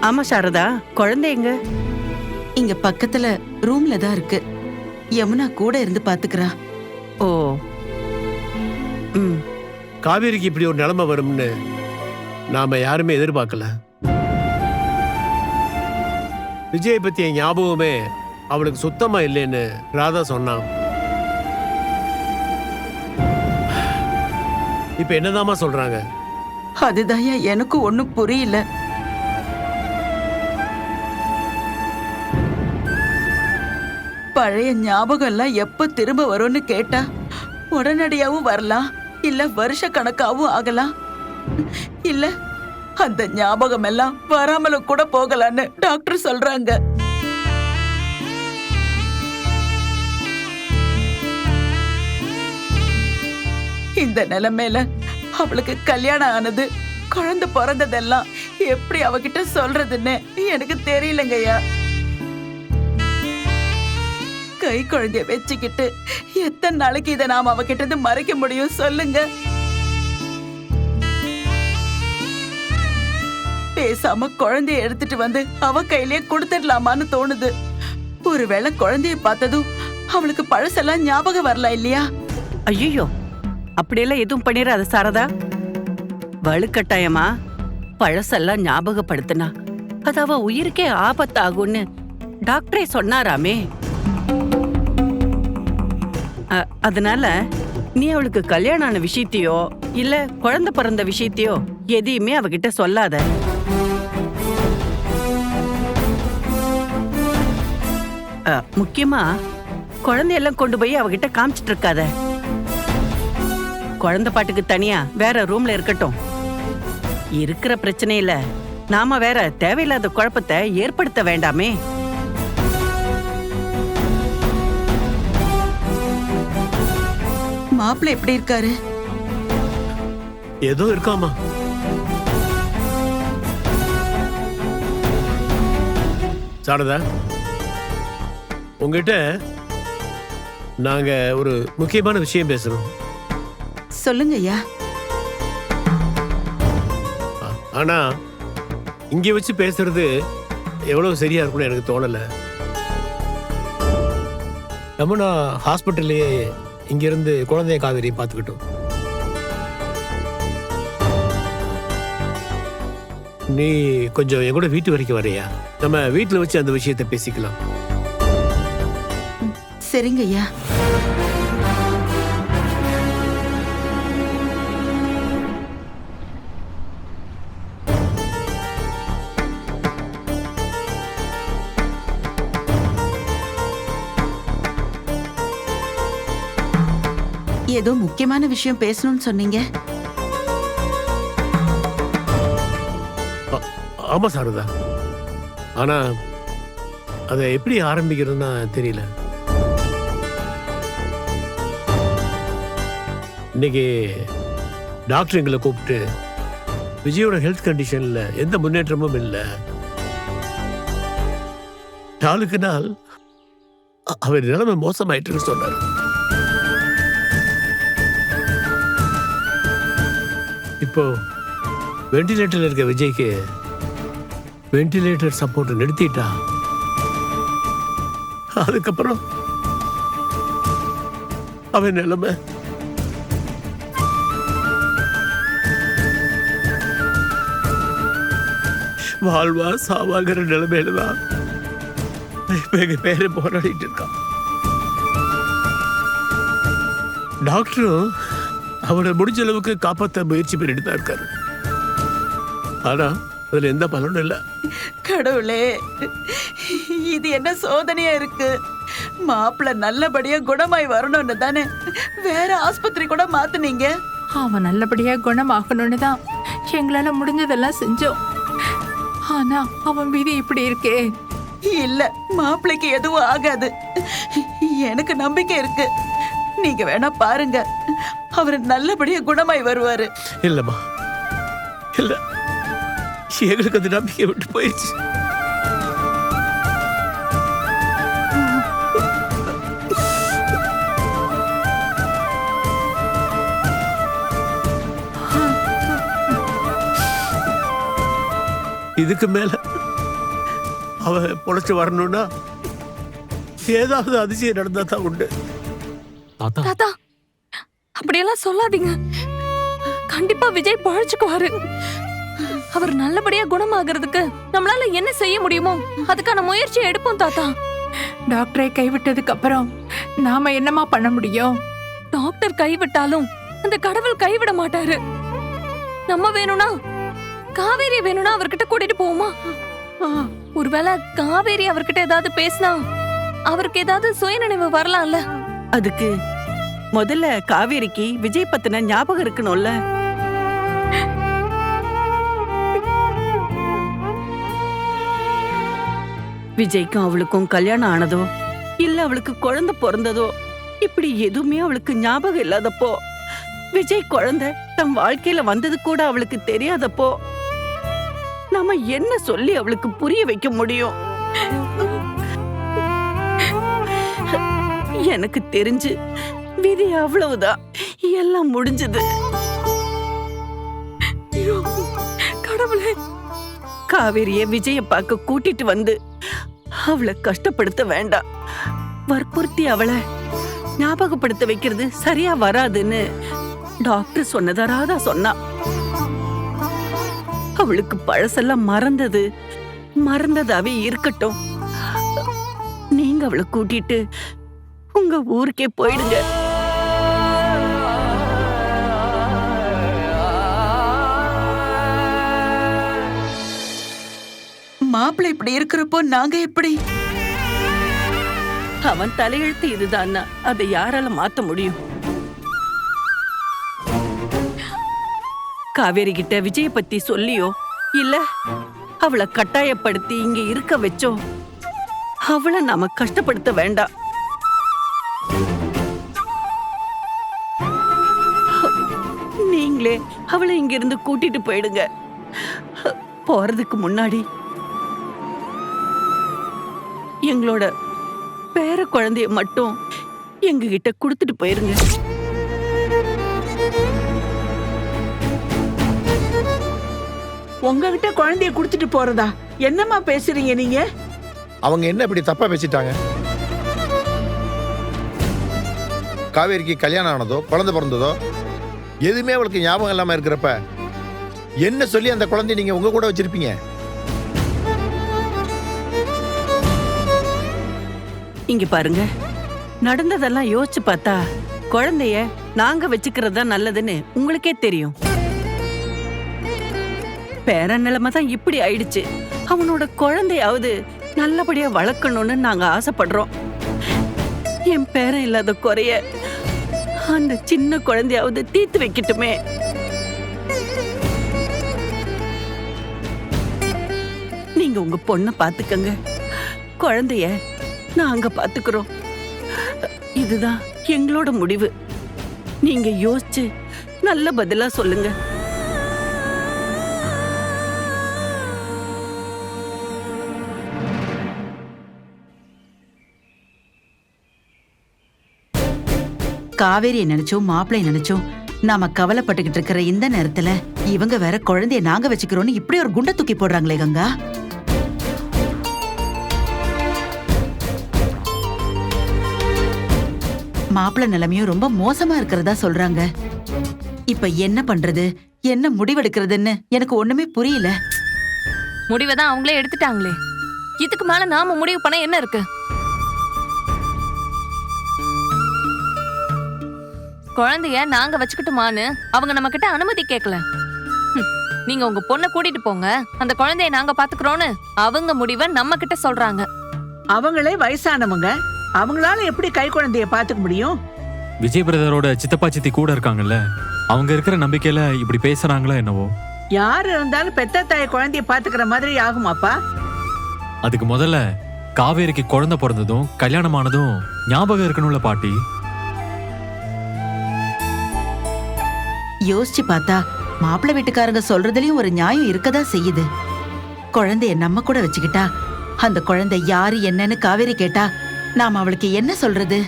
ஆமா சாரதா, குழந்தை எங்க? இங்க பக்கத்துல ரூம்ல தான் இருக்கு. யமுனா கூட இருந்து பாத்துக்கிறா. ஓ. ம். காவேரிக்கு இப்படி ஒரு நிலைமை வரும்னு நாம யாருமே எதிர்பார்க்கல. விஜயை பத்திய ஞாபகமே அவளுக்கு சுத்தமா இல்லைன்னு ராதா சொன்னான். இப்ப என்னதாமா சொல்றாங்க? அதுதான் எனக்கு ஒண்ணும் புரியல. பழைய ஞாபகம் எல்லாம் எப்ப திரும்ப வரும்னு கேட்டா உடனடியாவும் வரலாம், இல்ல வருஷ கணக்காவும் ஆகலாம், இல்ல அந்த ஞாபகம் எல்லாம் வராமலும் கூட போகலான்னு டாக்டர் சொல்றாங்க. இந்த நிலைமையில அவளுக்கு கல்யாணம் ஆனது, குழந்தை பிறந்ததெல்லாம் எப்படி அவகிட்ட சொல்றதுன்னு எனக்கு தெரியலங்கய்யா. கை குழந்தைய வச்சுக்கிட்டு எத்தனை நாளைக்கு இதை நாம அவகிட்ட மறைக்க முடியும் சொல்லுங்க? பேசாம குழந்தைய எடுத்துட்டு வந்து அவ கையிலேயே கொடுத்துடலாமான்னு தோணுது. ஒருவேளை குழந்தைய பார்த்ததும் அவளுக்கு பழசெல்லாம் ஞாபகம் வரலாம் இல்லையா? ஐயோ, அப்படியெல்லாம் எதுவும் பண்ணிடாத சாரதா. வலுக்கட்டாயமா பழசெல்லாம் ஞாபகப்படுத்தினா அது அவ உயிருக்கே ஆபத்தாகும்னு டாக்டரே சொன்னாராமே. அதனால நீ அவளுக்கு கல்யாணம் ஆன விஷயத்தையோ இல்ல குழந்தை பிறந்த விஷயத்தையோ எதையுமே அவகிட்ட சொல்லாத. முக்கியமா குழந்தையெல்லாம் கொண்டு போய் அவகிட்ட காமிச்சிட்டு இருக்காத. குழந்தை பாட்டுக்கு தனியா வேற ரூம்ல இருக்கட்டும். இருக்கிற பிரச்சனையில நாம வேற தேவையில்லாத குழப்பத்தை ஏற்படுத்த வேண்டாமே. மாப்பிள்ளை எப்படி இருக்காரு? ஏதோ இருக்காமா. சாரதா, உங்ககிட்ட நாங்க ஒரு முக்கியமான விஷயம் பேசணும். சொல்லுங்க ஐயா. ஆனா இங்க வச்சு பேசுறது எவ்வளவு சரியா இருக்கும்னு எனக்கு தோணல. யமுனா ஹாஸ்பிட்டல்லையே இங்க இருந்து குழந்தைய காவேரி பார்த்துக்கிட்டோம். நீ கொஞ்சம் என் கூட வீட்டு வரைக்கும் வரையா? நம்ம வீட்டுல வச்சு அந்த விஷயத்தை பேசிக்கலாம். சரிங்க ஐயா. ஏதோ முக்கியமான விஷயம் பேசணும்னு சொன்னீங்க. ஆமா சாரதா, ஆனா அதை எப்படி ஆரம்பிக்கிறதுன்னா தெரியல. இன்னைக்கு டாக்டர் எங்களை கூப்பிட்டு விஜயோட ஹெல்த் கண்டிஷன்ல எந்த முன்னேற்றமும் இல்லை, நாளுக்கு நாள் அவர் நிலைமை மோசமாயிட்டு சொன்னார். இப்போ வெண்டிலேட்டர்ல இருக்க விஜய்க்கு வெண்டிலேட்டர் சப்போர்ட் நிறுத்திட்டா. அதுக்கப்புறம் அவன் நிலைமை வாழ்வா சாவாங்கிற நிலைமையில தான் இப்ப எங்க பேரை போராடிட்டு இருக்கான். டாக்டரும் அவனை முடிஞ்ச அளவுக்கு காப்பாற்ற முயற்சி பண்ணிட்டு தான் இருக்காரு. ஆனா அதுல எந்த பலனும் இல்ல. கடவுளே, இது என்ன சோதனையா இருக்கு? மாப்பிள்ள நல்லபடியா குணமாய் வரணும்னு தானே வேற ஆஸ்பத்திரி கூட மாத்துனீங்க. அவன் நல்லபடியா குணமாகணும்னு தான் எங்களால முடிஞ்சதெல்லாம் செஞ்சோம். ஆனா அவன் விதி இப்படி இருக்கே. இல்ல, மாப்பிள்ளைக்கு எதுவும் ஆகாது, எனக்கு நம்பிக்கை இருக்கு. நீங்க வேணா பாருங்க, அவர் நல்லபடியா குணமாய் வருவாரு. இல்லம்மா, இல்ல, எங்களுக்கு அந்த நம்பிக்கை விட்டு போயிடுச்சு. இதுக்கு மேல அவ பொழைச்சு வரணும்னா ஏதாவது அதிசயம் நடந்தா தான் உண்டு. தாத்தா தாத்தா அப்படியெல்லாம் சொல்லாதீங்க. கண்டிப்பா விஜய் பழச்சுக்குவாரு. அவர் நல்லபடியா குணமாகறதுக்கு நம்மளால என்ன செய்ய முடியுமோ அதுக்கான முயற்சி எடுப்போம் தாத்தா. டாக்டரை கைவிட்டதுக்கு அப்புறம் நாம என்னமா பண்ண முடியும்? டாக்டர் கைவிட்டாலும் அந்த கடவுள் கைவிட மாட்டாரு. நம்ம வேணும்னா காவேரி வேணும்னா அவர்கிட்ட கூட்டிட்டு போவோமா? ஒருவேளை காவேரி அவர்கிட்ட ஏதாவது பேசினா அவருக்கு ஏதாவது சுயநினைவு வரலாம்ல. அதுக்கு முதல்ல காவேரிக்கு விஜய் பத்தின ஞாபகம் இருக்கணும்ல. விஜய்க்கும் அவளுக்கும் கல்யாணம் ஆனதோ இல்ல அவளுக்கு குழந்தை பிறந்ததோ இப்படி எதுவுமே அவளுக்கு ஞாபகம் இல்லாதப்போ, விஜய் குழந்தை தன் வாழ்க்கையில வந்தது கூட அவளுக்கு தெரியாதப்போ நாம என்ன சொல்லி அவளுக்கு புரிய வைக்க முடியும்? எனக்கு தெரிஞ்சு விதி அவ்வளவுதான், எல்லாம் முடிஞ்சது. கடவுளே, காவேரிய விஜய பார்க்க கூட்டிட்டு வந்து அவளை கஷ்டப்படுத்த வேண்டாம். வற்புறுத்தி அவளை ஞாபகப்படுத்த வைக்கிறது சரியா வராதுன்னு டாக்டர் சொன்னதா ராதா சொன்னா. அவளுக்கு பழசெல்லாம் மறந்ததாவே இருக்கட்டும். நீங்க அவளை கூட்டிட்டு உங்க ஊருக்கே போயிடுங்க. மாப்பிள்ளை இப்படி இருக்கிறப்போ நாங்க எப்படி? அவன் தலையெழுத்து இதுதான்னா அதை யாரால மாத்த முடியும்? காவேரி கிட்ட விஜய பத்தி சொல்லியோ இல்ல அவளை கட்டாயப்படுத்தி இங்க இருக்க வச்சோ அவளை நாம கஷ்டப்படுத்த வேண்டாம். நீங்களே அவளை இங்க இருந்து கூட்டிட்டு போயிடுங்க. போறதுக்கு முன்னாடி எங்களோட பேர குழந்தைய மட்டும் எங்க கிட்ட கொடுத்துட்டு போயிருங்க. உங்ககிட்ட குழந்தைய குடுத்துட்டு போறதா? என்னம்மா பேசுறீங்க நீங்க? அவங்க என்ன இப்படி தப்பா பேசிட்டாங்க? காவேரிக்கு கல்யாணம் ஆனதோ குழந்தை பிறந்ததோ எதுவுமே அவளுக்கு ஞாபகம் இல்லாம இருக்கிறப்ப என்ன சொல்லி அந்த குழந்தைய நீங்க உங்க கூட வச்சிருப்பீங்க? இங்க பாருங்க, நடந்ததெல்லாம் யோசிச்சு பார்த்தா குழந்தைய நாங்க வச்சுக்கிறதா நல்லதுன்னு உங்களுக்கே தெரியும். பேர நிலைமை தான் இப்படி ஆயிடுச்சு. அவனோட குழந்தையாவது நல்லபடியா வளர்க்கணும்னு நாங்க ஆசைப்படுறோம். என் பேரன் இல்லாத குறைய அந்த சின்ன குழந்தையாவது தீர்த்து வைக்கட்டுமே. நீங்க உங்க பொண்ணை பாத்துக்கங்க, குழந்தைய நாங்க பாத்துக்கிறோம். இதுதான் எங்களோட முடிவு. நீங்க யோசிச்சு நல்ல பதிலா சொல்லுங்க. காவேரியை நினைச்சோம், மாப்பிள்ளை நினைச்சோம் நாம கவலைப்பட்டுக்கிட்டு இருக்கிற இந்த நேரத்துல இவங்க வேற குழந்தைய நாங்க வச்சுக்கிறோம்னு இப்படி ஒரு குண்டை தூக்கி போடுறாங்களே கங்கா. மாப்பிள்ளை நிலைமையும் ரொம்ப மோசமா இருக்கிறதா சொல்றாங்க. இப்ப என்ன பண்றது, என்ன முடிவெடுக்கிறதுன்னு எனக்கு ஒண்ணுமே புரியல. முடிவை தான் அவங்களே எடுத்துட்டாங்களே, இதுக்கு மேல நாம முடிவு பண்ண என்ன இருக்கு? குழந்தைய நாங்க வச்சுக்கிட்டுமான்னு அவங்க நம்ம கிட்ட அனுமதி கேட்கல. நீங்க உங்க பொண்ணை கூட்டிட்டு போங்க, அந்த குழந்தைய நாங்க பாத்துக்கிறோம்னு அவங்க முடிவை நம்ம கிட்ட சொல்றாங்க. அவங்களே வயசானவங்க, அவங்களால எப்படி கை குழந்தைய பாத்துக்க முடியும்? விஜய் பிரதரோட சித்தப்பா சித்தி கூட இருக்காங்கல்ல, அவங்க இருக்கிற நம்பிக்கையில இப்படி பேசுறாங்களா என்னவோ. யாரு இருந்தாலும் பெத்த தாய் குழந்தைய பாத்துக்கிற மாதிரி ஆகுமாப்பா? அதுக்கு முதல்ல காவேரிக்கு குழந்தை பிறந்ததும் கல்யாணமானதும் ஞாபகம் இருக்கணும்ல பாட்டி. யோசிச்சு பார்த்தா மாப்பிள்ளை வீட்டுக்காரங்க சொல்றதுலயும் ஒரு நியாயம் இருக்கதா செய்யுது. குழந்தைய நம்ம கூட வச்சுக்கிட்டா அந்த குழந்தை யாரு என்னன்னு காவேரி கேட்டா நாம அவளுக்கு என்ன சொல்றது?